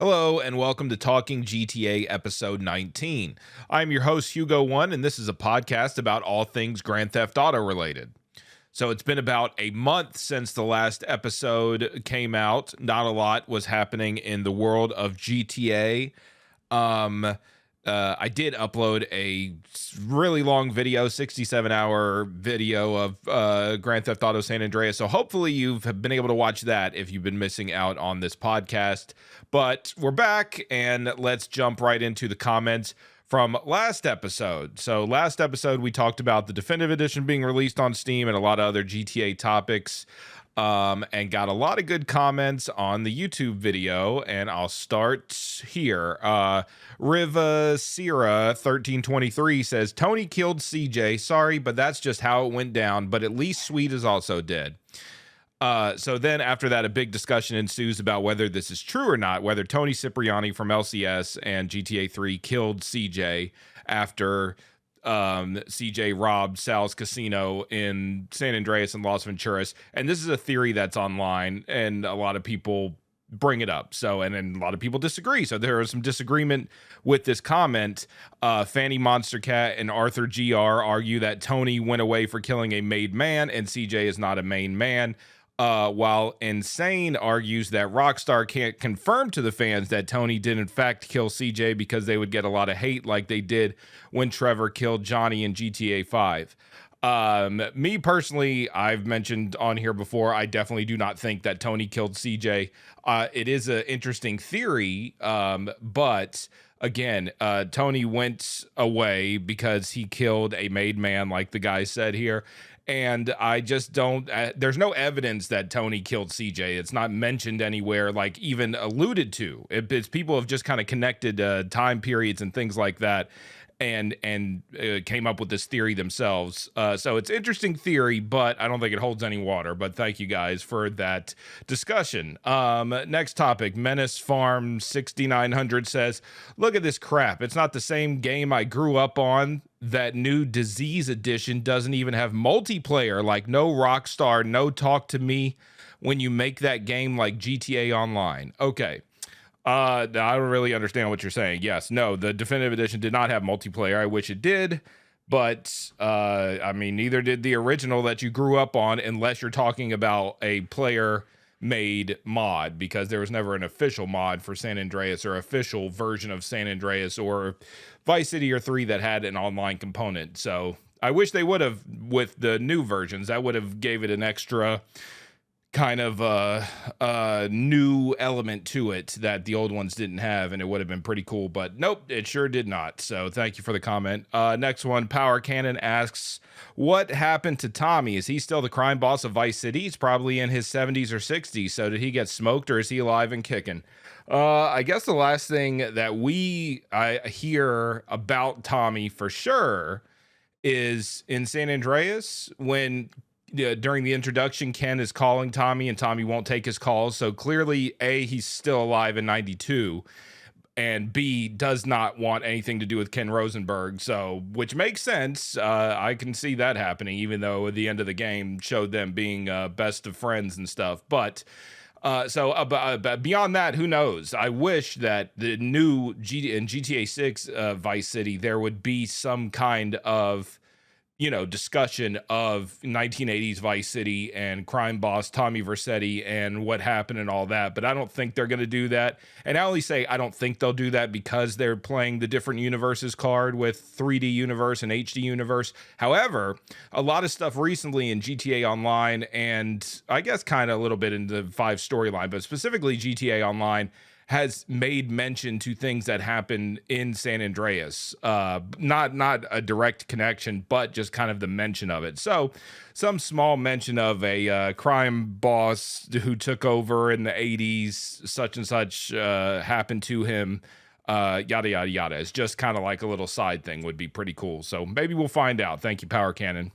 Hello and welcome to Talking GTA episode 19. I'm your host Hugo One, and this is a podcast about all things Grand Theft Auto related. So it's been about a month since the last episode came out. Not a lot was happening in the world of GTA. Um, I did upload a really long video, 67-hour video of Grand Theft Auto San Andreas. So hopefully you've been able to watch that if you've been missing out on this podcast. But we're back, and let's jump right into the comments from last episode. So last episode, we talked about the Definitive Edition being released on Steam and a lot of other GTA topics. And got a lot of good comments on the YouTube video, and I'll start here. Riva Sierra 1323 says, Tony killed CJ. Sorry, but that's just how it went down, but at least Sweet is also dead. So then after that, a big discussion ensues about whether this is true or not, whether Tony Cipriani from LCS and GTA 3 killed CJ after CJ robbed Sal's casino in San Andreas and Las Venturas. And this is a theory that's online, and a lot of people bring it up. So, and then a lot of people disagree. So there is some disagreement with this comment. Fanny Monster Cat and Arthur GR argue that Tony went away for killing a made man and CJ is not a main man. While Insane argues that Rockstar can't confirm to the fans that Tony did in fact kill CJ because they would get a lot of hate like they did when Trevor killed Johnny in GTA 5. Me personally, I've mentioned on here before, I definitely do not think that Tony killed CJ. It is an interesting theory, but again, Tony went away because he killed a made man, like the guy said here. And I just don't, there's no evidence that Tony killed CJ. It's not mentioned anywhere, like even alluded to. It's people have just kind of connected time periods and things like that, and came up with this theory themselves. So it's interesting theory, but I don't think it holds any water. But thank you guys for that discussion. Next topic, Menace Farm 6900 says, look at this crap. It's not the same game I grew up on. That new Disease Edition doesn't even have multiplayer, like no Rockstar, no talk to me when you make that game like GTA Online. Okay. I don't really understand what you're saying. Yes, no, the Definitive Edition did not have multiplayer. I wish it did, but I mean, neither did the original that you grew up on, unless you're talking about a player-made mod, because there was never an official mod for San Andreas or official version of San Andreas or Vice City or 3 that had an online component. So I wish they would have with the new versions. That would have gave it an extra kind of new element to it that the old ones didn't have, and it would have been pretty cool, but nope, it sure did not. So thank you for the comment. Next one, Power Cannon asks, what happened to Tommy? Is he still the crime boss of Vice City? He's probably in his 70s or 60s, so did he get smoked, or is he alive and kicking? I guess the last thing that I hear about Tommy for sure is in San Andreas when during the introduction, Ken is calling Tommy and Tommy won't take his calls. So clearly, A, he's still alive in 92, and B, does not want anything to do with Ken Rosenberg. So, which makes sense. I can see that happening, even though at the end of the game showed them being best of friends and stuff. But beyond that, who knows? I wish that the new in GTA 6 Vice City, there would be some kind of discussion of 1980s Vice City and crime boss Tommy Vercetti and what happened and all that. But I don't think they're going to do that. And I only say I don't think they'll do that because they're playing the different universes card with 3D universe and HD universe. However, a lot of stuff recently in GTA Online, and I guess kind of a little bit in the 5 storyline, but specifically GTA Online, has made mention to things that happen in San Andreas. Not a direct connection, but just kind of the mention of it. So some small mention of a crime boss who took over in the 80s, such and such happened to him, yada, yada, yada. It's just kind of like a little side thing would be pretty cool. So maybe we'll find out. Thank you, Power Cannon.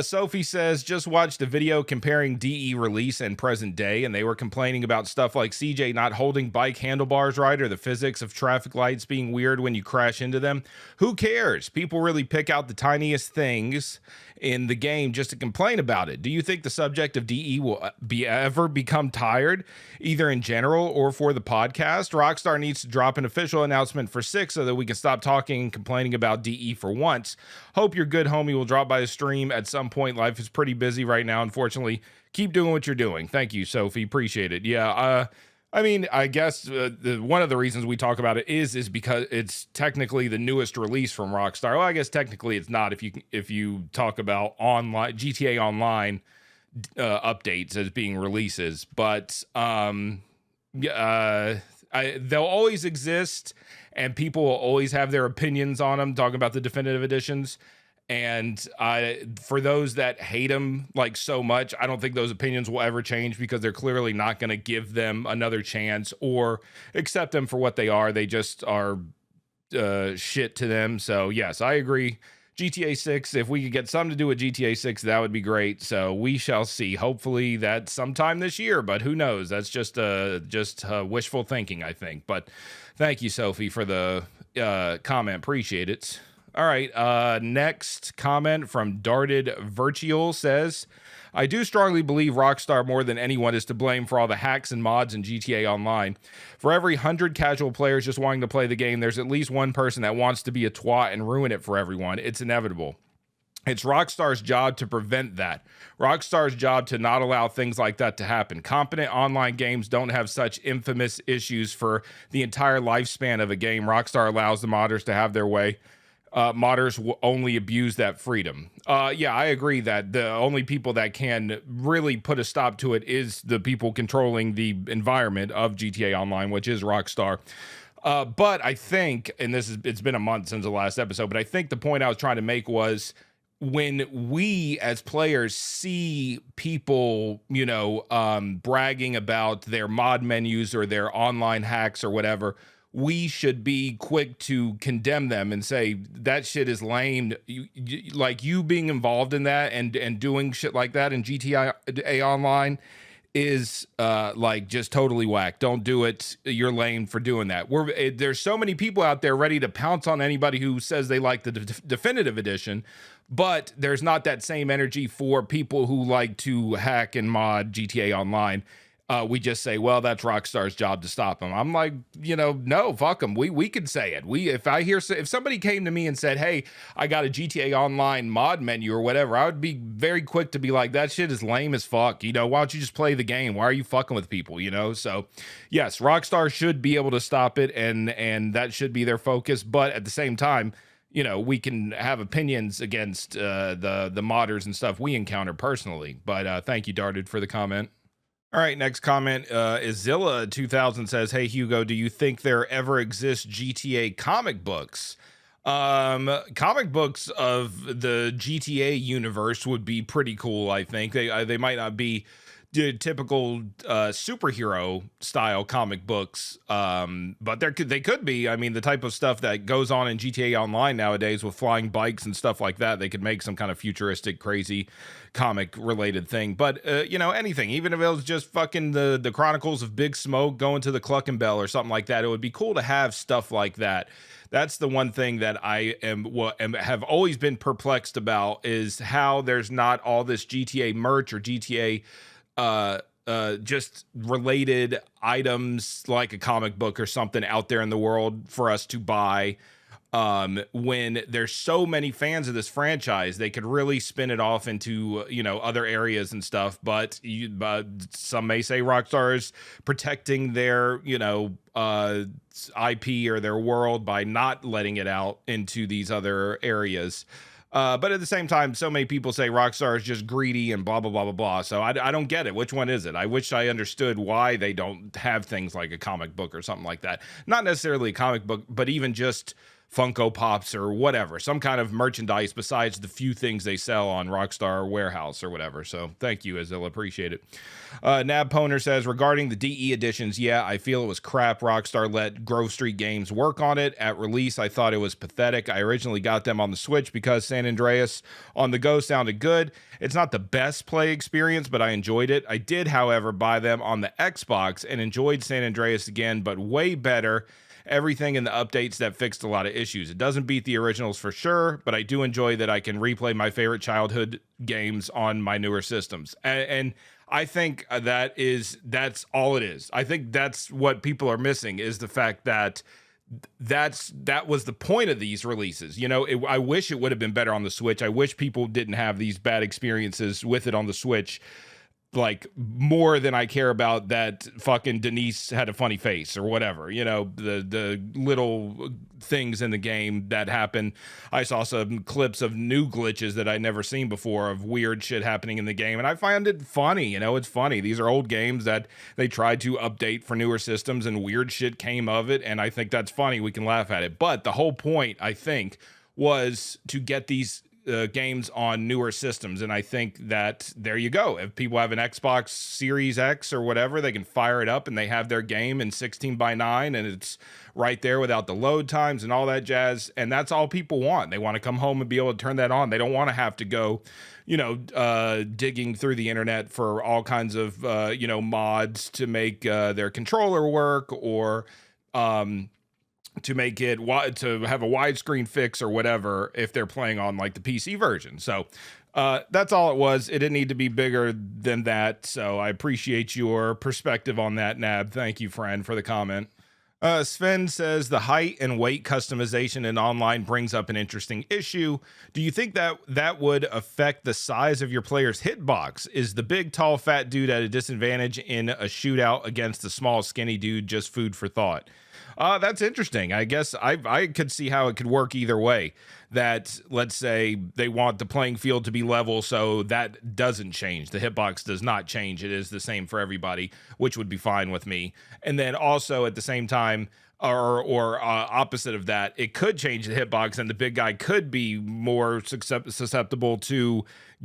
Sophie says, just watched a video comparing DE release and present day, and they were complaining about stuff like CJ not holding bike handlebars right, or the physics of traffic lights being weird when you crash into them. Who cares? People really pick out the tiniest things in the game just to complain about it. Do you think the subject of DE will ever become tired, either in general or for the podcast? Rockstar needs to drop an official announcement for 6 so that we can stop talking and complaining about DE for once. Hope your good homie will drop by the stream at some point. Life is pretty busy right now, unfortunately. Keep doing what you're doing. Thank you, Sophie. Appreciate it. Yeah, I mean, I guess one of the reasons we talk about it is because it's technically the newest release from Rockstar. Well, I guess technically it's not if you talk about online GTA Online updates as being releases, but they'll always exist, and people will always have their opinions on them. Talking about the definitive editions. And for those that hate them like so much, I don't think those opinions will ever change because they're clearly not going to give them another chance or accept them for what they are. They just are shit to them. So yes, I agree. GTA 6, if we could get something to do with GTA 6, that would be great. So we shall see. Hopefully that's sometime this year, but who knows? That's just wishful thinking, I think. But thank you, Sophie, for the comment. Appreciate it. All right, next comment from Darted Virtual says, I do strongly believe Rockstar more than anyone is to blame for all the hacks and mods in GTA Online. For every 100 casual players just wanting to play the game, there's at least one person that wants to be a twat and ruin it for everyone. It's inevitable. It's Rockstar's job to prevent that. Rockstar's job to not allow things like that to happen. Competent online games don't have such infamous issues for the entire lifespan of a game. Rockstar allows the modders to have their way. Modders will only abuse that freedom. Yeah, I agree that the only people that can really put a stop to it is the people controlling the environment of GTA Online, which is Rockstar. But I think, and it's been a month since the last episode, but I think the point I was trying to make was when we as players see people, bragging about their mod menus or their online hacks or whatever, we should be quick to condemn them and say that shit is lame. You being involved in that and doing shit like that in GTA Online is just totally whack. Don't do it. You're lame for doing that. There's so many people out there ready to pounce on anybody who says they like the definitive edition, but there's not that same energy for people who like to hack and mod GTA Online. We just say, well, that's Rockstar's job to stop them. I'm like, no, fuck them. We could say it. If somebody came to me and said, hey, I got a GTA Online mod menu or whatever, I would be very quick to be like, that shit is lame as fuck. Why don't you just play the game? Why are you fucking with people? So yes, Rockstar should be able to stop it, and that should be their focus. But at the same time, we can have opinions against the modders and stuff we encounter personally. But thank you, Darted, for the comment. All right, next comment is Zilla 2000 says, hey, Hugo, do you think there ever exists GTA comic books? Comic books of the GTA universe would be pretty cool, I think. They might not be typical superhero style comic books, but they could be. I mean, the type of stuff that goes on in GTA Online nowadays with flying bikes and stuff like that, they could make some kind of futuristic, crazy comic related thing. But anything, even if it was just fucking the Chronicles of Big Smoke going to the Cluckenbell or something like that, it would be cool to have stuff like that. That's the one thing that I have always been perplexed about, is how there's not all this GTA merch or GTA just related items like a comic book or something out there in the world for us to buy. When there's so many fans of this franchise, they could really spin it off into, other areas and stuff. But some may say Rockstar is protecting their, IP or their world by not letting it out into these other areas. But at the same time, so many people say Rockstar is just greedy and blah, blah, blah, blah, blah. So I don't get it. Which one is it? I wish I understood why they don't have things like a comic book or something like that. Not necessarily a comic book, but even just Funko Pops or whatever. Some kind of merchandise besides the few things they sell on Rockstar Warehouse or whatever. So thank you, Azil. Appreciate it. Nab Poner says, regarding the DE editions, yeah, I feel it was crap. Rockstar let Grove Street Games work on it. At release, I thought it was pathetic. I originally got them on the Switch because San Andreas on the go sounded good. It's not the best play experience, but I enjoyed it. I did, however, buy them on the Xbox and enjoyed San Andreas again, but way better. everything in the updates that fixed a lot of issues. It doesn't beat the originals for sure, but I do enjoy that I can replay my favorite childhood games on my newer systems. And I think that's all it is. I think that's what people are missing, is the fact that that was the point of these releases. I wish it would have been better on the Switch. I wish people didn't have these bad experiences with it on the Switch, like more than I care about that fucking Denise had a funny face or whatever, the little things in the game that happen. I saw some clips of new glitches that I'd never seen before of weird shit happening in the game, and I find it funny. It's funny. These are old games that they tried to update for newer systems, and weird shit came of it, and I think that's funny. We can laugh at it, but the whole point, I think, was to get these games on newer systems, and I think that there you go. If people have an Xbox Series X or whatever, they can fire it up and they have their game in 16:9, and it's right there without the load times and all that jazz, and that's all people want. They want to come home and be able to turn that on. They don't want to have to go digging through the internet for all kinds of mods to make their controller work, or to make it to have a widescreen fix or whatever if they're playing on like the PC version. So that's all it was. It didn't need to be bigger than that. So I appreciate your perspective on that, Nab. Thank you, friend, for the comment. Sven says the height and weight customization in online brings up an interesting issue. Do you think that would affect the size of your player's hitbox? Is the big, tall, fat dude at a disadvantage in a shootout against the small, skinny dude? Just food for thought. That's interesting. I guess I could see how it could work either way. That, let's say they want the playing field to be level, so that doesn't change. The hitbox does not change. It is the same for everybody, which would be fine with me. And then also at the same time, or opposite of that, it could change the hitbox, and the big guy could be more susceptible to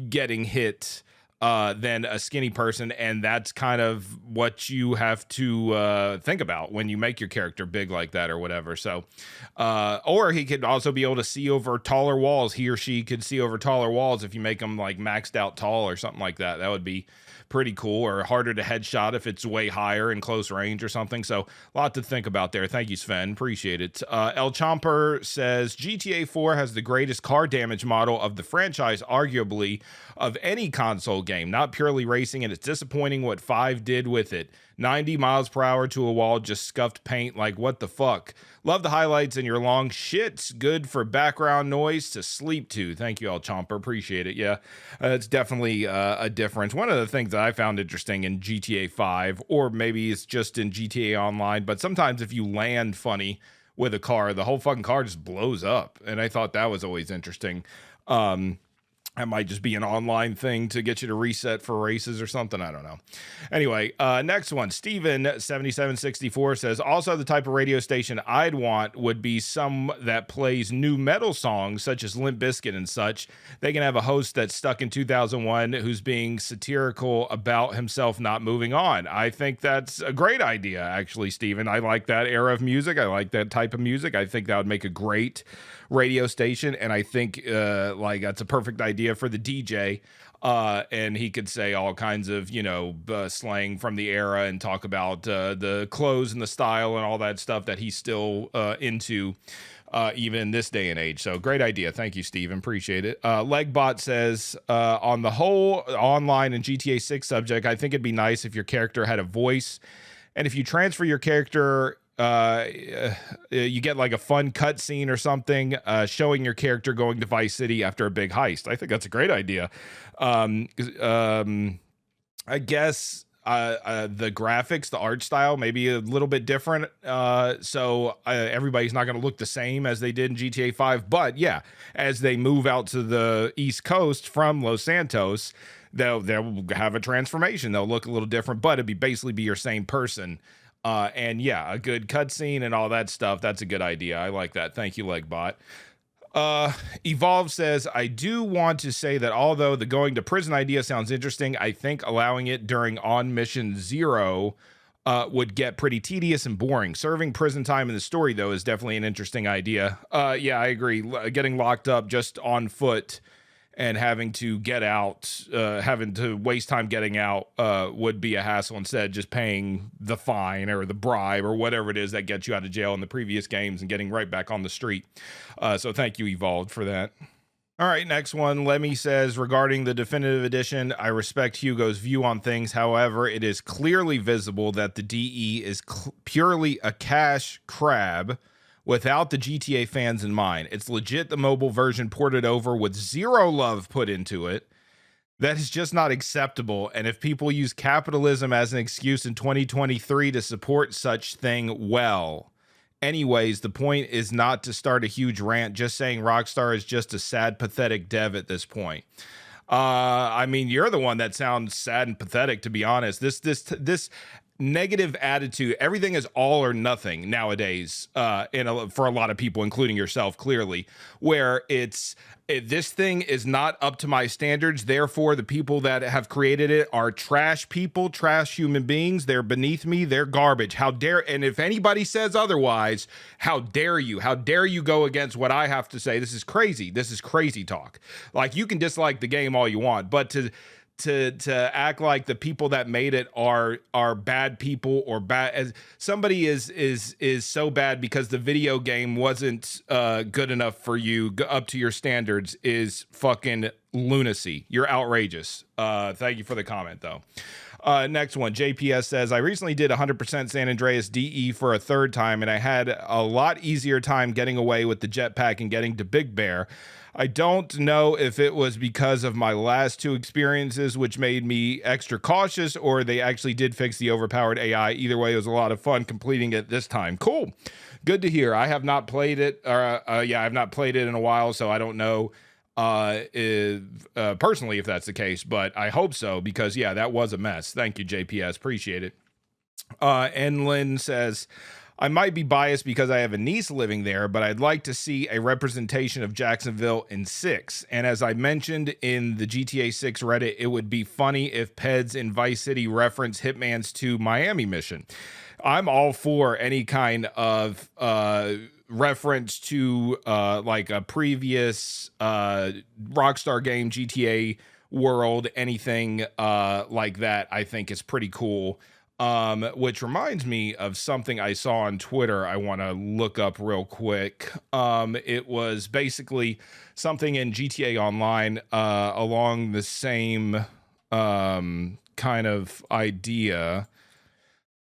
getting hit than a skinny person, and that's kind of what you have to think about when you make your character big like that or whatever. So or he could also be able to see over taller walls. He or she could see over taller walls if you make them like maxed out tall or something like that. That would be pretty cool, or harder to headshot if it's way higher in close range or something. So a lot to think about there. Thank you, Sven. Appreciate it. El Chomper says GTA 4 has the greatest car damage model of the franchise, arguably of any console game, not purely racing, and it's disappointing what 5 did with it. 90 miles per hour to a wall, just scuffed paint, like what the fuck. Love the highlights and your long shits. Good for background noise to sleep to. Thank you, El Chomper. Appreciate it. Yeah, it's definitely a difference. One of the things that I found interesting in GTA 5, or maybe it's just in GTA Online, but sometimes if you land funny with a car, the whole fucking car just blows up. And I thought that was always interesting. That might just be an online thing to get you to reset for races or something. I don't know. Anyway, next one. Steven7764 says, also the type of radio station I'd want would be some that plays new metal songs such as Limp Bizkit and such. They can have a host that's stuck in 2001 who's being satirical about himself not moving on. I think that's a great idea, actually, Steven. I like that era of music. I like that type of music. I think that would make a great radio station, and I think like that's a perfect idea for the DJ, and he could say all kinds of slang from the era and talk about the clothes and the style and all that stuff that he's still into even in this day and age. So great idea. Thank you, Steven. Appreciate it. Legbot says, on the whole online and GTA 6 subject, I think it'd be nice if your character had a voice, and if you transfer your character, you get like a fun cutscene or something showing your character going to Vice City after a big heist. I think that's a great idea. I guess the graphics, the art style, maybe a little bit different. So everybody's not going to look the same as they did in GTA 5. But yeah, as they move out to the East Coast from Los Santos, they'll have a transformation. They'll look a little different, but it'd basically be your same person. And yeah, a good cutscene and all that stuff. That's a good idea. I like that. Thank you, Legbot. Evolve says, I do want to say that although the going to prison idea sounds interesting, I think allowing it during on mission 0 would get pretty tedious and boring. Serving prison time in the story, though, is definitely an interesting idea. Yeah, I agree. Getting locked up just on foot and having to get out, having to waste time getting out would be a hassle instead of just paying the fine or the bribe or whatever it is that gets you out of jail in the previous games and getting right back on the street. So thank you, Evolved, for that. All right, next one. Lemmy says, regarding the definitive edition, I respect Hugo's view on things. However, it is clearly visible that the DE is purely a cash grab without the GTA fans in mind. It's legit the mobile version ported over with zero love put into it. That is just not acceptable. And if people use capitalism as an excuse in 2023 to support such thing, well... Anyways, the point is not to start a huge rant, just saying Rockstar is just a sad, pathetic dev at this point. I mean, you're the one that sounds sad and pathetic, to be honest. This negative attitude, everything is all or nothing nowadays, for a lot of people, including yourself, clearly, where this thing is not up to my standards. Therefore, the people that have created it are trash people, trash human beings. They're beneath me. They're garbage. How dare, and if anybody says otherwise, how dare you? How dare you go against what I have to say? This is crazy. This is crazy talk. Like, you can dislike the game all you want, but to act like the people that made it are bad people or bad, as somebody is so bad because the video game wasn't good enough for you, up to your standards, is fucking lunacy. You're outrageous. Thank you for the comment though. Next one, JPS says, I recently did 100% San Andreas DE for a third time, and I had a lot easier time getting away with the jetpack and getting to Big Bear. I don't know if it was because of my last two experiences, which made me extra cautious, or they actually did fix the overpowered AI. Either way, it was a lot of fun completing it this time. Cool. Good to hear. I have not played it. I've not played it in a while, so I don't know personally if that's the case, but I hope so, because yeah, that was a mess. Thank you, JPS. Appreciate it. Enlin says, I might be biased because I have a niece living there, but I'd like to see a representation of Jacksonville in 6. And as I mentioned in the GTA 6 Reddit, it would be funny if Peds in Vice City reference Hitman's 2 Miami mission. I'm all for any kind of reference to like a previous Rockstar game, GTA world, anything like that. I think is pretty cool. Which reminds me of something I saw on Twitter I want to look up real quick. It was basically something in GTA Online along the same kind of idea.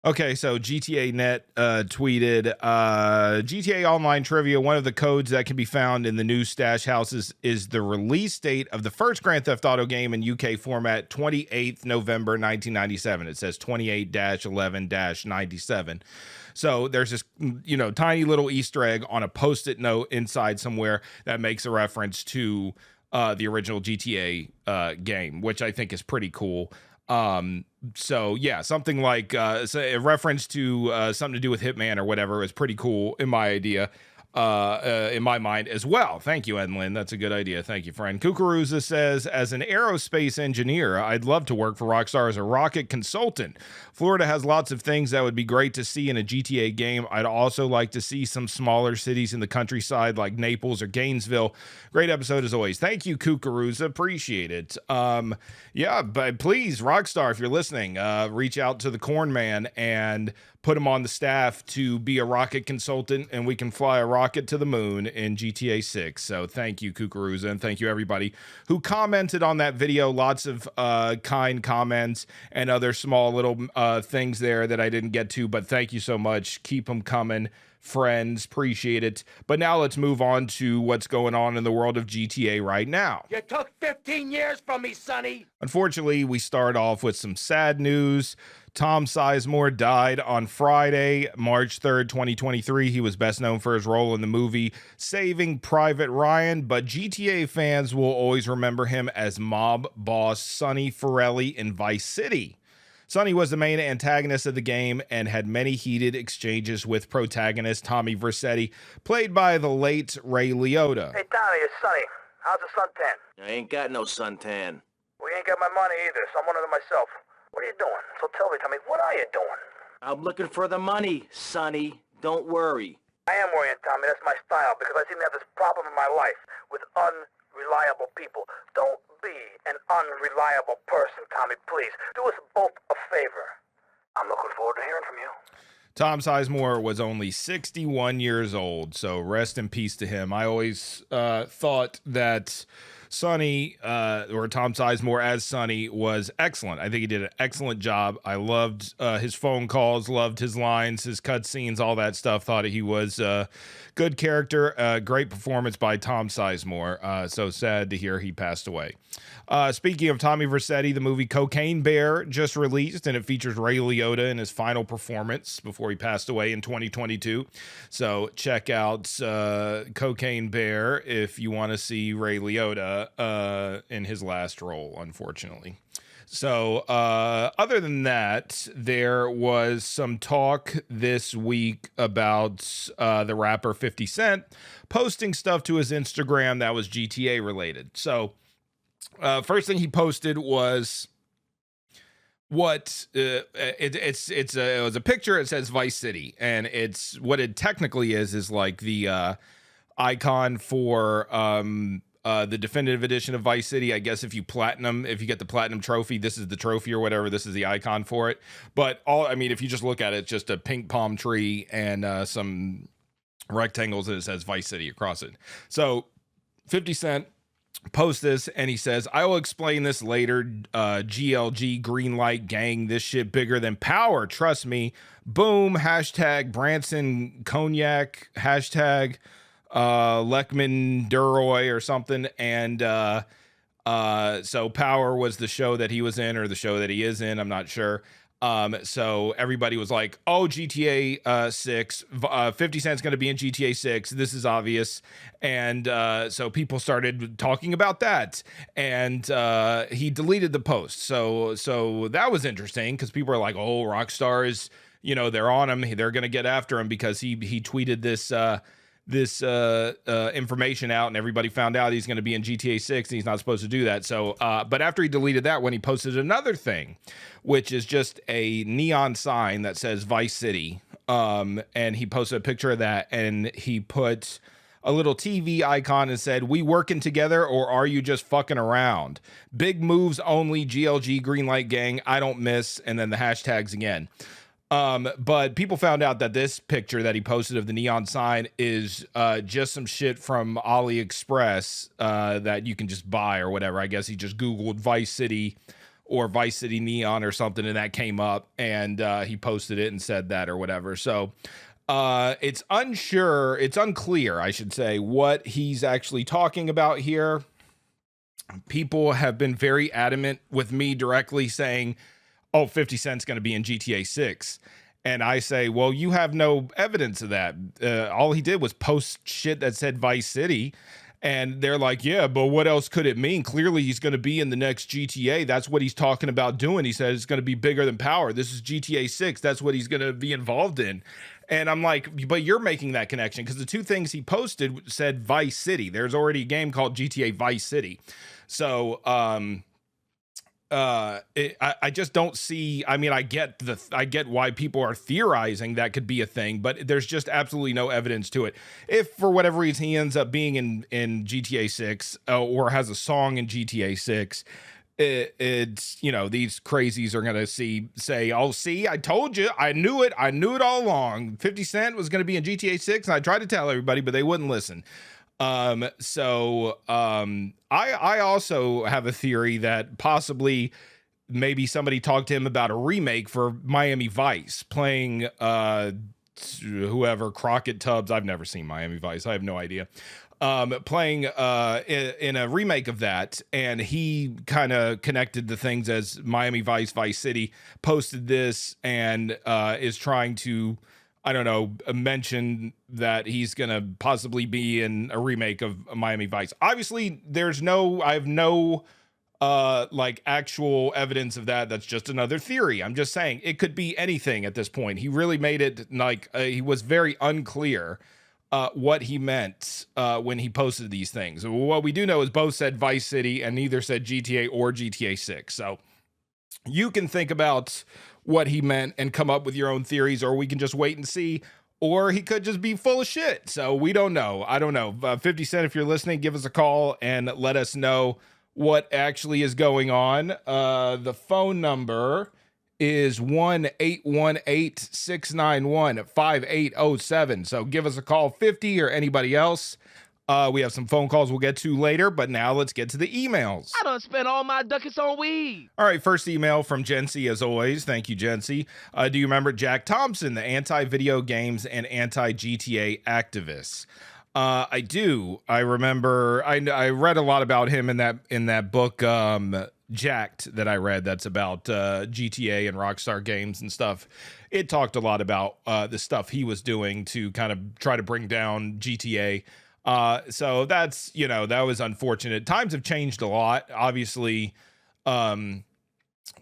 Okay, so GTA Net tweeted, GTA Online trivia, one of the codes that can be found in the new stash houses is the release date of the first Grand Theft Auto game in UK format, 28th November 1997. It says 28-11-97. So there's this, tiny little Easter egg on a Post-it note inside somewhere that makes a reference to the original GTA game, which I think is pretty cool. So yeah, something like a reference to something to do with Hitman or whatever is pretty cool in my mind as well. Thank you, Edlin. That's a good idea. Thank you, friend. Kukuruza says, as an aerospace engineer, I'd love to work for Rockstar as a rocket consultant. Florida has lots of things that would be great to see in a GTA game. I'd also like to see some smaller cities in the countryside like Naples or Gainesville. Great episode as always. Thank you, Kukuruza. Appreciate it. Yeah, but please, Rockstar, if you're listening, reach out to the Corn Man and put him on the staff to be a rocket consultant, and we can fly a rocket to the moon in GTA 6. So thank you, Kukuruza, and thank you everybody who commented on that video. Lots of kind comments and other small little things there that I didn't get to, but thank you so much. Keep them coming, friends. Appreciate it. But now let's move on to what's going on in the world of GTA right now. You took 15 years from me, Sonny. Unfortunately, we start off with some sad news. Tom Sizemore died on Friday, March 3rd, 2023. He was best known for his role in the movie Saving Private Ryan, but GTA fans will always remember him as mob boss Sonny Forelli in Vice City. Sonny was the main antagonist of the game and had many heated exchanges with protagonist Tommy Vercetti, played by the late Ray Liotta. Hey, Tommy, it's Sonny. How's the suntan? I ain't got no suntan. We ain't got my money either, so I'm one of them myself. What are you doing? So tell me, Tommy, what are you doing? I'm looking for the money, Sonny. Don't worry. I am worrying, Tommy. That's my style, because I seem to have this problem in my life with reliable people. Don't be an unreliable person, Tommy, please. Do us both a favor. I'm looking forward to hearing from you. Tom Sizemore was only 61 years old, so rest in peace to him. I always thought that Sonny, or Tom Sizemore as Sonny, was excellent. I think he did an excellent job. I loved his phone calls, loved his lines, his cutscenes, all that stuff. Thought he was a good character, great performance by Tom Sizemore. So sad to hear he passed away. Speaking of Tommy Vercetti, the movie Cocaine Bear just released, and it features Ray Liotta in his final performance before he passed away in 2022. So check out Cocaine Bear if you want to see Ray Liotta in his last role, unfortunately. So other than that, there was some talk this week about the rapper 50 Cent posting stuff to his Instagram that was GTA related. So first thing he posted was it was a picture. It says Vice City, and it's what it technically is like the icon for the definitive edition of Vice City. I guess if you get the platinum trophy, this is the trophy or whatever. This is the icon for it. But if you just look at it, it's just a pink palm tree and some rectangles, and it says Vice City across it. So 50 Cent post this, and he says, "I will explain this later. GLG green light gang, this shit bigger than power, trust me. Boom, hashtag Branson Cognac, hashtag Leckman Duroy or something." And so Power was the show that he was in, or the show that he is in, I'm not sure. So everybody was like, oh, GTA 6, 50 Cent's going to be in GTA 6. This is obvious. And so people started talking about that. And he deleted the post. So that was interesting, because people are like, oh, Rockstar is, they're on him. They're going to get after him because he tweeted this information out, and everybody found out he's going to be in GTA 6, and he's not supposed to do that. So, but after he deleted that, when he posted another thing, which is just a neon sign that says Vice City, and he posted a picture of that, and he put a little TV icon and said, "We working together, or are you just fucking around? Big moves only, GLG Greenlight Gang, I don't miss," and then the hashtags again. But people found out that this picture that he posted of the neon sign is just some shit from AliExpress that you can just buy or whatever. I guess he just Googled Vice City or Vice City Neon or something, and that came up, and he posted it and said that or whatever. So it's unclear, I should say, what he's actually talking about here. People have been very adamant with me directly saying, oh, 50 Cent's going to be in GTA 6. And I say, well, you have no evidence of that. All he did was post shit that said Vice City. And they're like, yeah, but what else could it mean? Clearly, he's going to be in the next GTA. That's what he's talking about doing. He said it's going to be bigger than power. This is GTA 6. That's what he's going to be involved in. And I'm like, but you're making that connection, because the two things he posted said Vice City. There's already a game called GTA Vice City. So, I just don't see. I mean, I get why people are theorizing that could be a thing, but there's just absolutely no evidence to it. If for whatever reason he ends up being in GTA 6 or has a song in GTA 6, it's these crazies are gonna say, oh, see, I told you, I knew it all along. 50 Cent was gonna be in GTA 6, and I tried to tell everybody, but they wouldn't listen. I also have a theory that possibly maybe somebody talked to him about a remake for Miami Vice, playing whoever, Crockett Tubbs. I've never seen Miami Vice. I have no idea. Playing in a remake of that, and he kind of connected the things as Miami Vice, Vice City, posted this, and is trying to, I don't know, mention that he's going to possibly be in a remake of Miami Vice. Obviously, I have no actual evidence of that. That's just another theory. I'm just saying it could be anything at this point. He really made it like he was very unclear what he meant when he posted these things. What we do know is both said Vice City, and neither said GTA or GTA 6. So you can think about what he meant and come up with your own theories, or we can just wait and see. or he could just be full of shit. So we don't know. I don't know. 50 Cent, if you're listening, give us a call and let us know what actually is going on. The phone number is 1-818-691-5807. So give us a call, 50, or anybody else. We have some phone calls we'll get to later, but now let's get to the emails. I done spent all my ducats on weed. All right, first email from Jency, as always. Thank you, Jency. Do you remember Jack Thompson, the anti-video games and anti-GTA activist? I do. I remember. I read a lot about him in that book, Jacked, that I read. That's about GTA and Rockstar Games and stuff. It talked a lot about the stuff he was doing to kind of try to bring down GTA. So that's, that was unfortunate. Times have changed a lot. Obviously,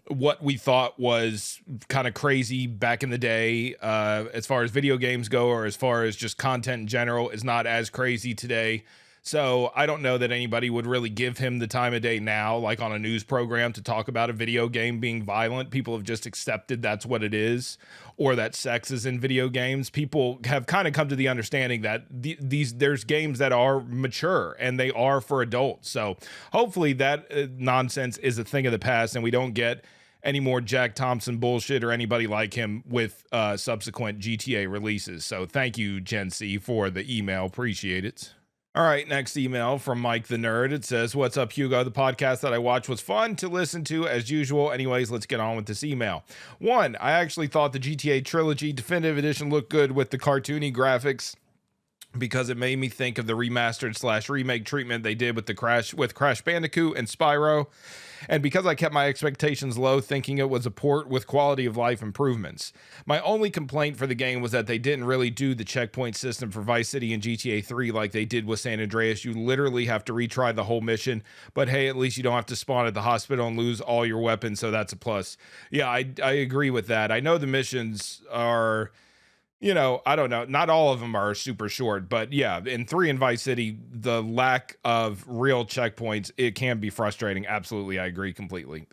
what we thought was kind of crazy back in the day, as far as video games go, or as far as just content in general, is not as crazy today. So I don't know that anybody would really give him the time of day now, like on a news program, to talk about a video game being violent. People have just accepted that's what it is, or that sex is in video games. People have kind of come to the understanding that there's games that are mature and they are for adults. So hopefully that nonsense is a thing of the past, and we don't get any more Jack Thompson bullshit or anybody like him with subsequent GTA releases. So thank you, Gen C, for the email. Appreciate it. All right, next email from Mike the Nerd. It says, "What's up, Hugo? The podcast that I watched was fun to listen to as usual. Anyways, let's get on with this email. 1, I actually thought the GTA Trilogy Definitive Edition looked good with the cartoony graphics, because it made me think of the remastered/remake treatment they did with Crash Bandicoot and Spyro, and because I kept my expectations low, thinking it was a port with quality of life improvements. My only complaint for the game was that they didn't really do the checkpoint system for Vice City and GTA 3 like they did with San Andreas. You literally have to retry the whole mission, but hey, at least you don't have to spawn at the hospital and lose all your weapons, so that's a plus." Yeah, I agree with that. I know the missions are, I don't know. Not all of them are super short, but yeah, in 3 and Vice City, the lack of real checkpoints, it can be frustrating. Absolutely. I agree completely.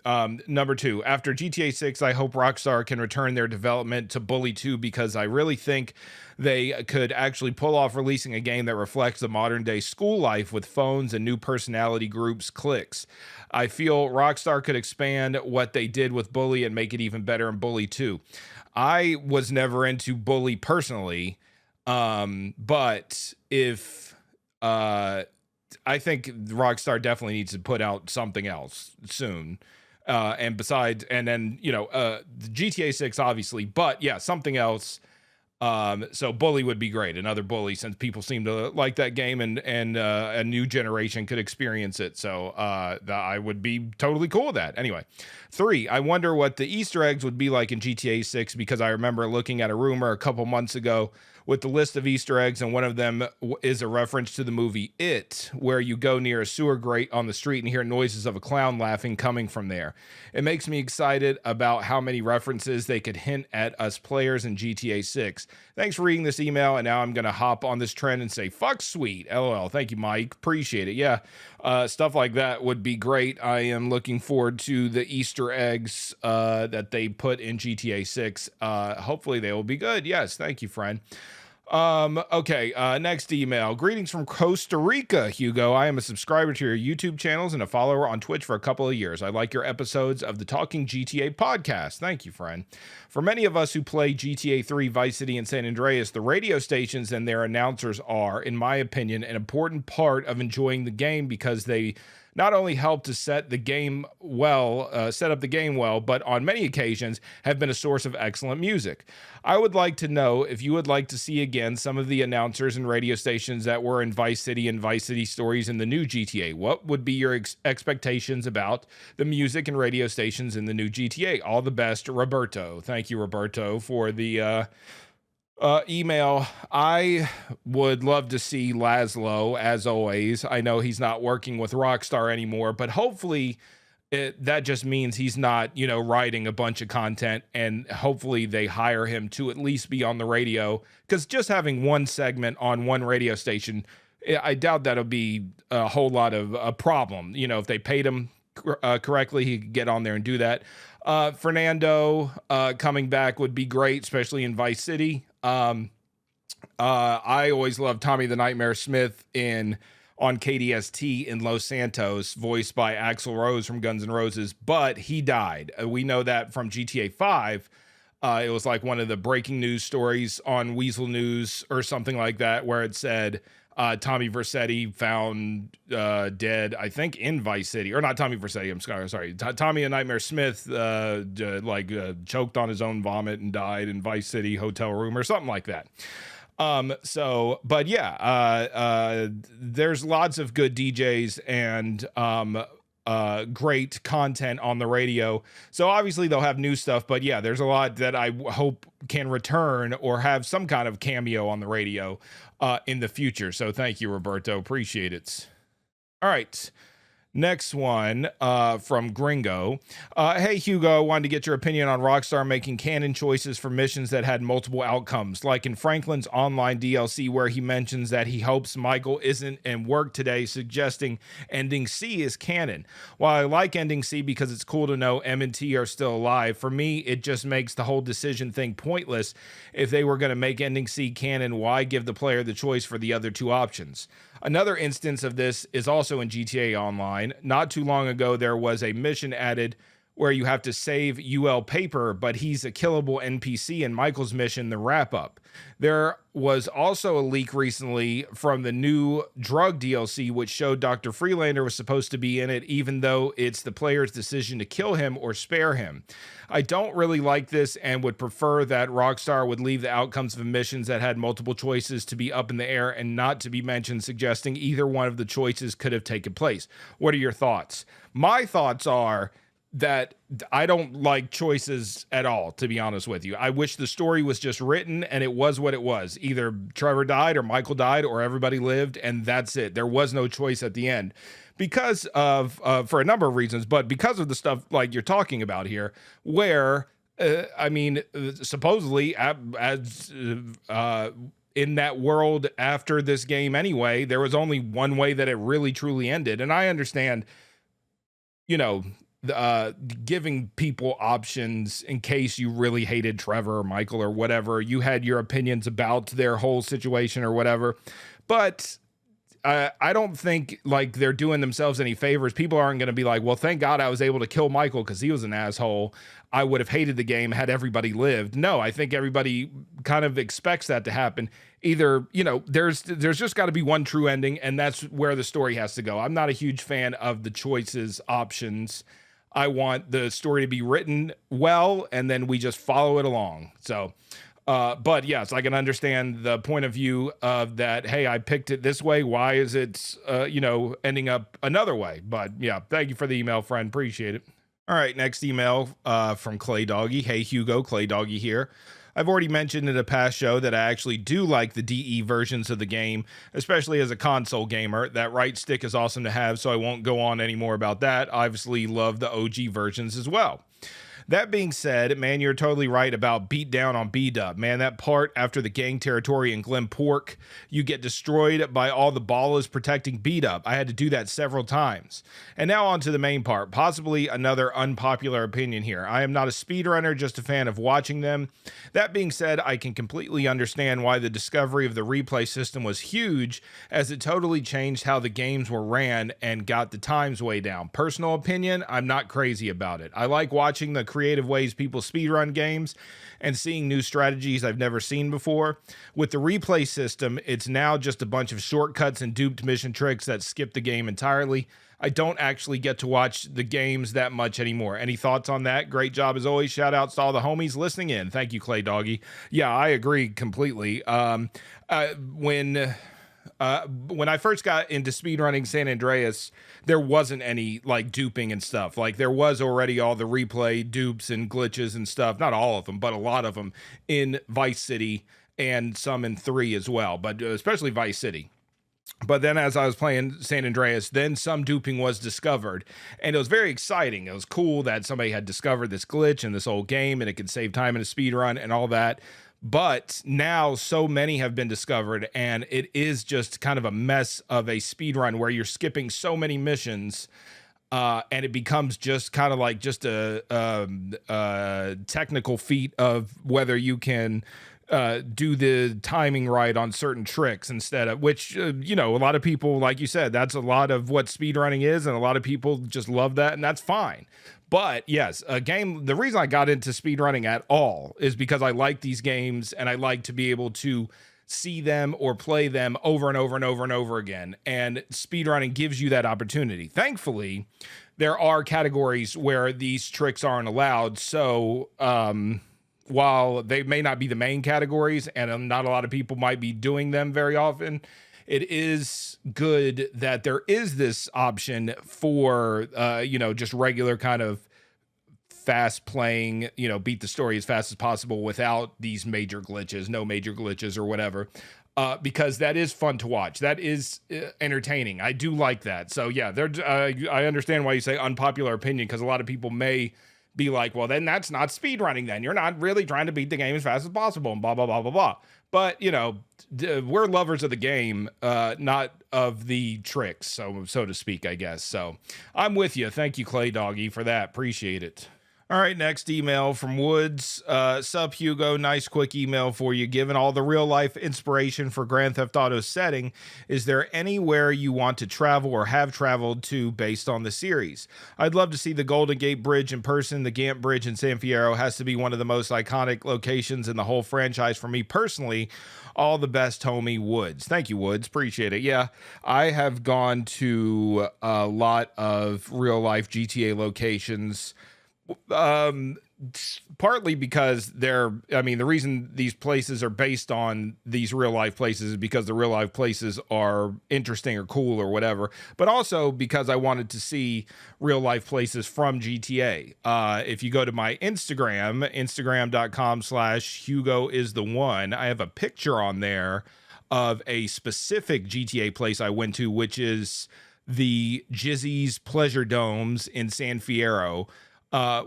Number 2, after GTA 6, I hope Rockstar can return their development to Bully 2, because I really think they could actually pull off releasing a game that reflects the modern day school life with phones and new personality groups, cliques. I feel Rockstar could expand what they did with Bully and make it even better in Bully 2. I was never into Bully personally, but if I think Rockstar definitely needs to put out something else soon. And besides, and then GTA 6 obviously, but yeah, something else. So Bully would be great, another Bully, since people seem to like that game, and a new generation could experience it. So I would be totally cool with that. Anyway, 3, I wonder what the Easter eggs would be like in GTA 6, because I remember looking at a rumor a couple months ago with the list of Easter eggs, and one of them is a reference to the movie It, where you go near a sewer grate on the street and hear noises of a clown laughing coming from there. It makes me excited about how many references they could hint at us players in GTA 6. Thanks for reading this email, and now I'm going to hop on this trend and say, fuck sweet, LOL. Thank you, Mike. Appreciate it. Yeah, stuff like that would be great. I am looking forward to the Easter eggs that they put in GTA 6. Hopefully they will be good. Yes, thank you, friend. Okay, next email. Greetings from Costa Rica, Hugo. I am a subscriber to your YouTube channels and a follower on Twitch for a couple of years. I like your episodes of the Talking GTA podcast. Thank you, friend. For many of us who play GTA 3, Vice City, and San Andreas, the radio stations and their announcers are, in my opinion, an important part of enjoying the game, because they not only help to set up the game well, but on many occasions have been a source of excellent music. I would like to know if you would like to see again some of the announcers and radio stations that were in Vice City and Vice City Stories in the new GTA. What would be your expectations about the music and radio stations in the new GTA? All the best, Roberto. Thank you, Roberto, for the email. I would love to see Laszlo, as always. I know he's not working with Rockstar anymore, but hopefully that just means he's not, writing a bunch of content, and hopefully they hire him to at least be on the radio, because just having one segment on one radio station, I doubt that'll be a whole lot of a problem. If they paid him correctly, he could get on there and do that. Fernando coming back would be great, especially in Vice City. I always loved Tommy the Nightmare Smith on KDST in Los Santos, voiced by Axl Rose from Guns N' Roses, but he died. We know that from GTA 5. It was like one of the breaking news stories on Weasel News or something like that, where it said Tommy Vercetti found dead, I think, in Vice City. Or not Tommy Vercetti, I'm sorry. Tommy a Nightmare Smith choked on his own vomit and died in Vice City hotel room or something like that. But yeah, there's lots of good DJs and great content on the radio. So obviously they'll have new stuff, but yeah, there's a lot that I hope can return or have some kind of cameo on the radio in the future. So thank you, Roberto. Appreciate it. All right. Next one from Gringo. Hey, Hugo, I wanted to get your opinion on Rockstar making canon choices for missions that had multiple outcomes, like in Franklin's online DLC, where he mentions that he hopes Michael isn't in work today, suggesting ending C is canon. While I like ending C because it's cool to know M and T are still alive, for me, it just makes the whole decision thing pointless. If they were going to make ending C canon, why give the player the choice for the other two options? Another instance of this is also in GTA Online. Not too long ago, there was a mission added where you have to save UL Paper, but he's a killable NPC in Michael's mission, the wrap-up. There was also a leak recently from the new drug DLC, which showed Dr. Freelander was supposed to be in it, even though it's the player's decision to kill him or spare him. I don't really like this and would prefer that Rockstar would leave the outcomes of missions that had multiple choices to be up in the air and not to be mentioned, suggesting either one of the choices could have taken place. What are your thoughts? My thoughts are that I don't like choices at all, to be honest with you. I wish the story was just written and it was what it was. Either Trevor died or Michael died or everybody lived, and that's it. There was no choice at the end because of, for a number of reasons, but because of the stuff like you're talking about here, where, supposedly as in that world after this game anyway, there was only one way that it really truly ended. And I understand, giving people options in case you really hated Trevor or Michael or whatever. You had your opinions about their whole situation or whatever. But I don't think like they're doing themselves any favors. People aren't going to be like, well, thank God I was able to kill Michael because he was an asshole. I would have hated the game had everybody lived. No, I think everybody kind of expects that to happen. Either, there's just got to be one true ending, and that's where the story has to go. I'm not a huge fan of the choices, options. I want the story to be written well, and then we just follow it along. So, but yes, I can understand the point of view of that. Hey, I picked it this way. Why is it, ending up another way? But yeah, thank you for the email, friend. Appreciate it. All right, next email from Clay Doggy. Hey, Hugo, Clay Doggy here. I've already mentioned in a past show that I actually do like the DE versions of the game, especially as a console gamer. That right stick is awesome to have, so I won't go on any more about that. Obviously, love the OG versions as well. That being said, man, you're totally right about beat down on B-Dub. Man, that part after the gang territory in Glen Pork, you get destroyed by all the ballas protecting B-Dub. I had to do that several times. And now on to the main part, possibly another unpopular opinion here. I am not a speedrunner, just a fan of watching them. That being said, I can completely understand why the discovery of the replay system was huge, as it totally changed how the games were ran and got the times way down. Personal opinion, I'm not crazy about it. I like watching the creative ways people speedrun games and seeing new strategies I've never seen before. With the replay system, it's now just a bunch of shortcuts and duped mission tricks that skip the game entirely. I don't actually get to watch the games that much anymore. Any thoughts on that? Great job as always. Shout outs to all the homies listening in. Thank you, Clay Doggy. Yeah, I agree completely. When I first got into speedrunning San Andreas, there wasn't any like duping and stuff. Like there was already all the replay dupes and glitches and stuff. Not all of them, but a lot of them in Vice City and some in 3 as well, but especially Vice City. But then as I was playing San Andreas, then some duping was discovered, and it was very exciting. It was cool that somebody had discovered this glitch in this old game and it could save time in a speed run and all that. But now so many have been discovered, and it is just kind of a mess of a speed run where you're skipping so many missions, and it becomes just kind of like just a technical feat of whether you can do the timing right on certain tricks instead of, which, you know, a lot of people, like you said, that's a lot of what speedrunning is, and a lot of people just love that, and that's fine. But yes, the reason I got into speedrunning at all is because I like these games, and I like to be able to see them or play them over and over and over and over again. And speedrunning gives you that opportunity. Thankfully, there are categories where these tricks aren't allowed. So, while they may not be the main categories and not a lot of people might be doing them very often, it is good that there is this option for, you know, just regular kind of fast playing, you know, beat the story as fast as possible without these major glitches, no major glitches or whatever. Because that is fun to watch. That is entertaining. I do like that. So yeah, I understand why you say unpopular opinion, because a lot of people may be like, well, then that's not speedrunning. Then you're not really trying to beat the game as fast as possible and blah, blah, blah, blah, blah. But, you know, we're lovers of the game, not of the tricks, so to speak, I guess. So I'm with you. Thank you, Clay Doggy, for that. Appreciate it. All right, next email from Woods. Sup, Hugo. Nice quick email for you. Given all the real life inspiration for Grand Theft Auto's setting, is there anywhere you want to travel or have traveled to based on the series? I'd love to see the Golden Gate Bridge in person. The Gant Bridge in San Fierro has to be one of the most iconic locations in the whole franchise for me personally. All the best, homie, Woods. Thank you, Woods. Appreciate it. Yeah, I have gone to a lot of real life GTA locations. Partly because the reason these places are based on these real life places is because the real life places are interesting or cool or whatever, but also because I wanted to see real life places from GTA. If you go to my Instagram.com/Hugo is the one, I have a picture on there of a specific GTA place I went to, which is the Jizzy's Pleasure Domes in San Fierro.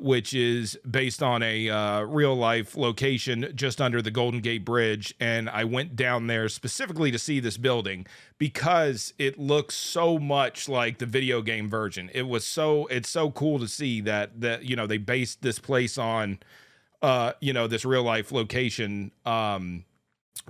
Which is based on a real life location just under the Golden Gate Bridge. And I went down there specifically to see this building because it looks so much like the video game version. It's so cool to see that, you know, they based this place on, you know, this real life location,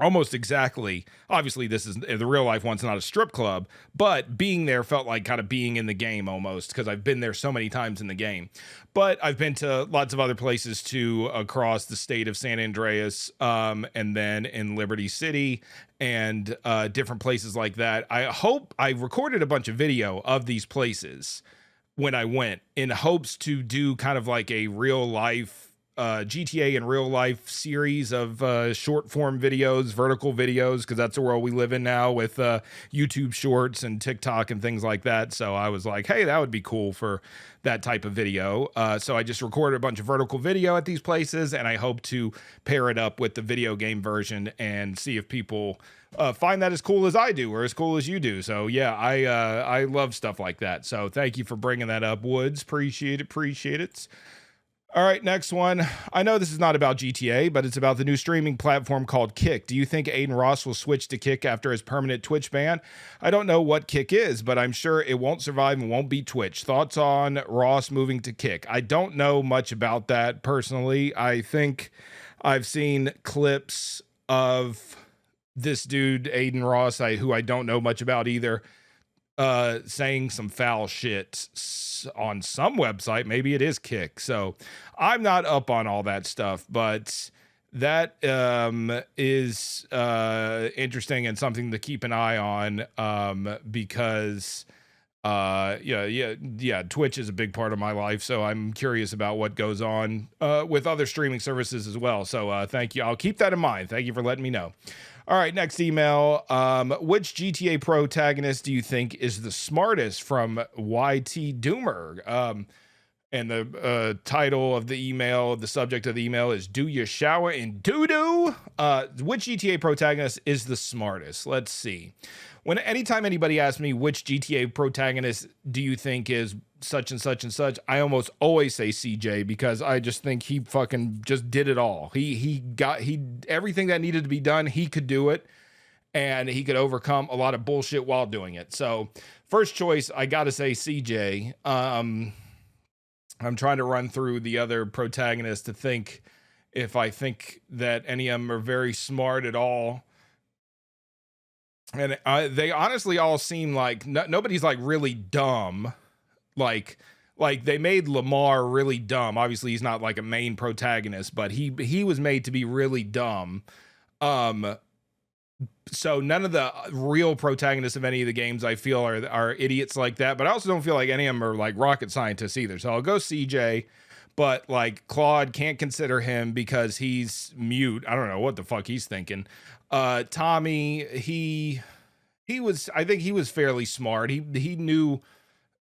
almost exactly. Obviously, this is the real life one's not a strip club, but being there felt like kind of being in the game almost, because I've been there so many times in the game. But I've been to lots of other places too across the state of San Andreas, and then in Liberty City and different places like that. I recorded a bunch of video of these places when I went in hopes to do kind of like a real life GTA in real life series of short form videos, vertical videos, because that's the world we live in now with YouTube shorts and TikTok and things like that. So I was like, hey, that would be cool for that type of video. So I just recorded a bunch of vertical video at these places, and I hope to pair it up with the video game version and see if people find that as cool as I do or as cool as you do. So yeah, I love stuff like that. So thank you for bringing that up, Woods. Appreciate it. All right, next one. I know this is not about GTA, but it's about the new streaming platform called Kick. Do you think Aiden Ross will switch to Kick after his permanent Twitch ban? I don't know what Kick is, but I'm sure it won't survive and won't beat Twitch. Thoughts on Ross moving to Kick? I don't know much about that personally. I think I've seen clips of this dude, Aiden Ross, who I don't know much about either, saying some foul shit on some website. Maybe it is Kick. So I'm not up on all that stuff, but that is interesting and something to keep an eye on, because Twitch is a big part of my life, so I'm curious about what goes on with other streaming services as well. So thank you. I'll keep that in mind. Thank you for letting me know. All right, next email. Which GTA protagonist do you think is the smartest, from YT Doomer? And the title of the email, the subject of the email is "Do You Shower in Doo-Doo?" Which GTA protagonist is the smartest? Let's see. Anytime anybody asks me which GTA protagonist do you think is such and such and such, I almost always say CJ, because I just think he fucking just did it all. He everything that needed to be done, he could do it, and he could overcome a lot of bullshit while doing it. So first choice, I gotta say CJ. I'm trying to run through the other protagonists to think if I think that any of them are very smart at all. And they honestly all seem like nobody's like really dumb. Like they made Lamar really dumb. Obviously, he's not like a main protagonist, but he was made to be really dumb. So none of the real protagonists of any of the games I feel are idiots like that. But I also don't feel like any of them are like rocket scientists either. So I'll go CJ. But like Claude, can't consider him because he's mute. I don't know what the fuck he's thinking. Tommy, I think he was fairly smart. He knew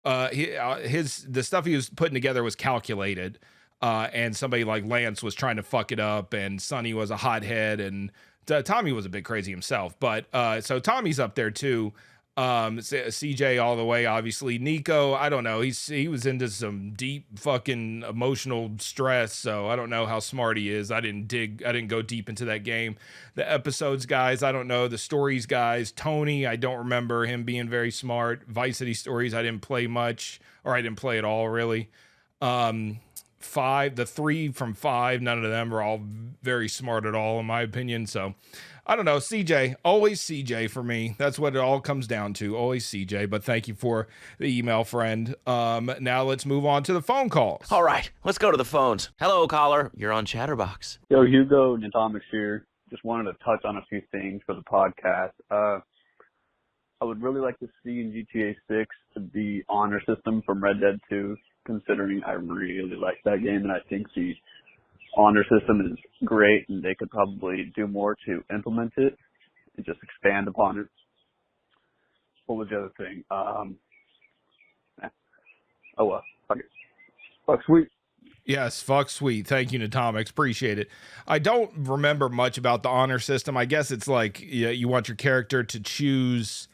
the stuff he was putting together was calculated. And somebody like Lance was trying to fuck it up, and Sonny was a hothead, and Tommy was a bit crazy himself. But so Tommy's up there too. CJ all the way, obviously. Nico, I don't know. He was into some deep fucking emotional stress, so I don't know how smart he is. I didn't go deep into that game. The episodes guys, I don't know. The stories guys, Tony, I don't remember him being very smart. Vice City stories, I didn't play much, or I didn't play at all really. The 3 from 5, none of them are all very smart at all in my opinion. So I don't know. CJ, always CJ for me. That's what it all comes down to. Always CJ. But thank you for the email, friend. Now let's move on to the phone calls. All right, let's go to the phones. Hello, caller. You're on Chatterbox. Yo, Hugo, Natomics here. Just wanted to touch on a few things for the podcast. I would really like to see in GTA 6 the honor system from Red Dead 2, considering I really like that game and I think the honor system is great and they could probably do more to implement it and just expand upon it. What was the other thing? Oh well, fuck it. Fuck sweet. Yes, fuck sweet. Thank you, Natomics. Appreciate it. I don't remember much about the honor system. I guess it's like you want your character to choose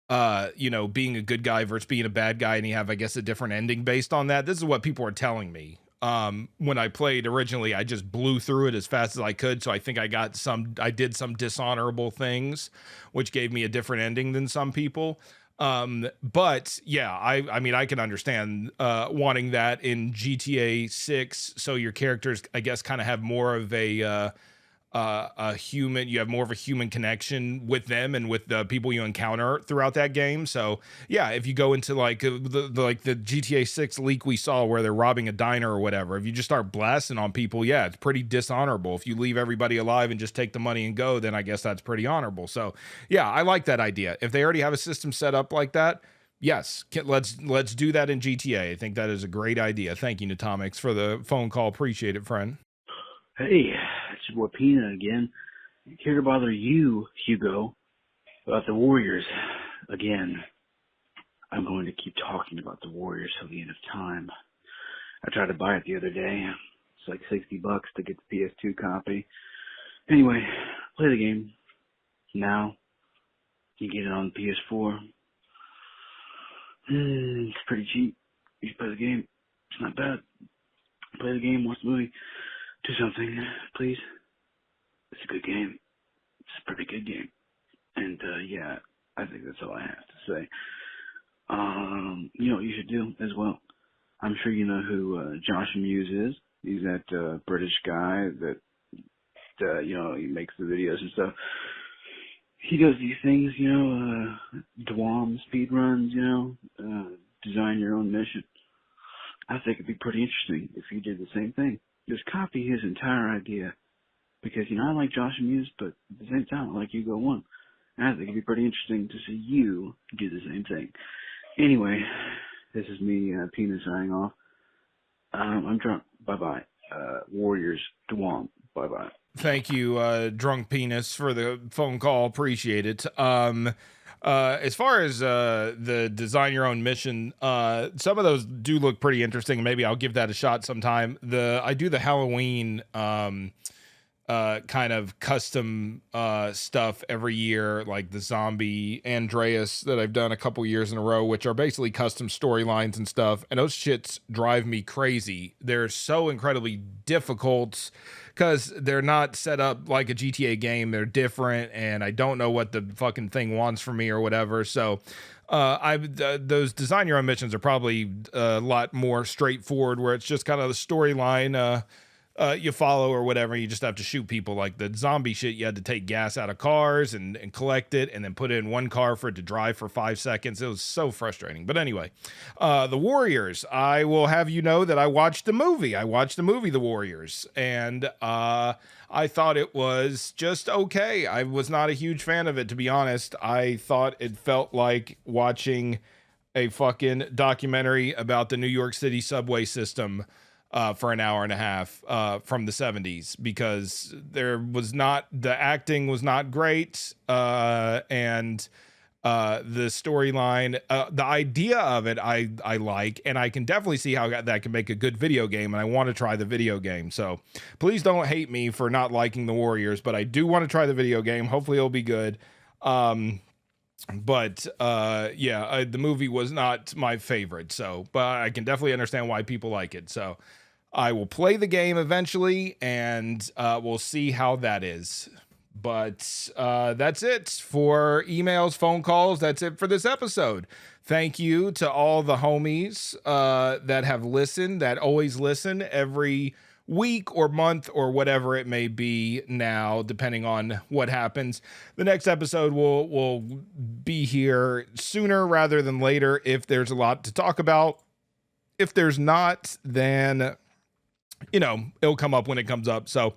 being a good guy versus being a bad guy, and you have, I guess, a different ending based on that. This is what people are telling me. When I played originally, I just blew through it as fast as I could. So I think I did some dishonorable things, which gave me a different ending than some people. But yeah, I mean, I can understand, wanting that in GTA 6. So your characters, I guess, kind of have more of a human, you have more of a human connection with them and with the people you encounter throughout that game. So yeah, if you go into like the GTA 6 leak we saw where they're robbing a diner or whatever, if you just start blasting on people, yeah, it's pretty dishonorable. If you leave everybody alive and just take the money and go, then I guess that's pretty honorable. So yeah, I like that idea. If they already have a system set up like that, yes, let's do that in GTA. I think that is a great idea. Thank you, Natomics, for the phone call. Appreciate it, friend. Hey, it's your boy Peanut again. Here to bother you, Hugo, about the Warriors again. I'm going to keep talking about the Warriors till the end of time. I tried to buy it the other day. It's like $60 to get the PS2 copy. Anyway, play the game. Now, you get it on the PS4. It's pretty cheap. You should play the game. It's not bad. Play the game, watch the movie. Do something, please. It's a good game. It's a pretty good game. And, yeah, I think that's all I have to say. You know what you should do as well? I'm sure you know who Josh Muse is. He's that British guy that, he makes the videos and stuff. He does these things, Dwam speed runs, design your own mission. I think it'd be pretty interesting if you did the same thing. Just copy his entire idea. Because, I like Josh Muse, but at the same time, I like Hugo 1. And I think it'd be pretty interesting to see you do the same thing. Anyway, this is me, Penis, signing off. I'm drunk. Bye-bye. Warriors, Dwam. Bye-bye. Thank you, Drunk Penis, for the phone call. Appreciate it. As far as the design your own mission, some of those do look pretty interesting. Maybe I'll give that a shot sometime. I do the Halloween kind of custom stuff every year, like the zombie Andreas that I've done a couple years in a row, which are basically custom storylines and stuff. And those shits drive me crazy. They're so incredibly difficult because they're not set up like a GTA game. They're different, and I don't know what the fucking thing wants from me or whatever. So those design your own missions are probably a lot more straightforward, where it's just kind of the storyline. you follow or whatever. You just have to shoot people. Like the zombie shit, you had to take gas out of cars and collect it and then put it in one car for it to drive for 5 seconds. It was so frustrating. But anyway, The Warriors, I will have you know that I watched the movie. The Warriors, and I thought it was just okay. I was not a huge fan of it, to be honest. I thought it felt like watching a fucking documentary about the New York City subway system for an hour and a half from the 70s, because the acting was not great, and the storyline, the idea of it, I like, and I can definitely see how that can make a good video game, and I want to try the video game. So please don't hate me for not liking the Warriors, but I do want to try the video game. Hopefully it'll be good. But the movie was not my favorite, but I can definitely understand why people like it. So I will play the game eventually, and we'll see how that is. But that's it for emails, phone calls. That's it for this episode. Thank you to all the homies that have listened, that always listen every week or month or whatever it may be now, depending on what happens. The next episode will be here sooner rather than later if there's a lot to talk about. If there's not, then it'll come up when it comes up. So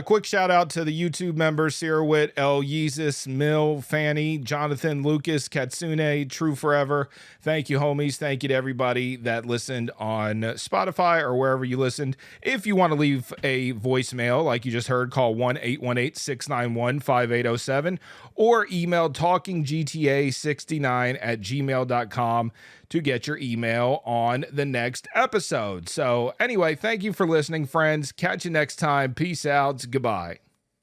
quick shout out to the YouTube members: Sirwit, El Yeezus, Mill, Fanny, Jonathan, Lucas, Katsune, True Forever. Thank you, homies. Thank you to everybody that listened on Spotify or wherever you listened. If you want to leave a voicemail like you just heard, call 1-818-691-5807 or email talkinggta69@gmail.com to get your email on the next episode. So anyway, thank you for listening, friends. Catch you next time. Peace out. Goodbye.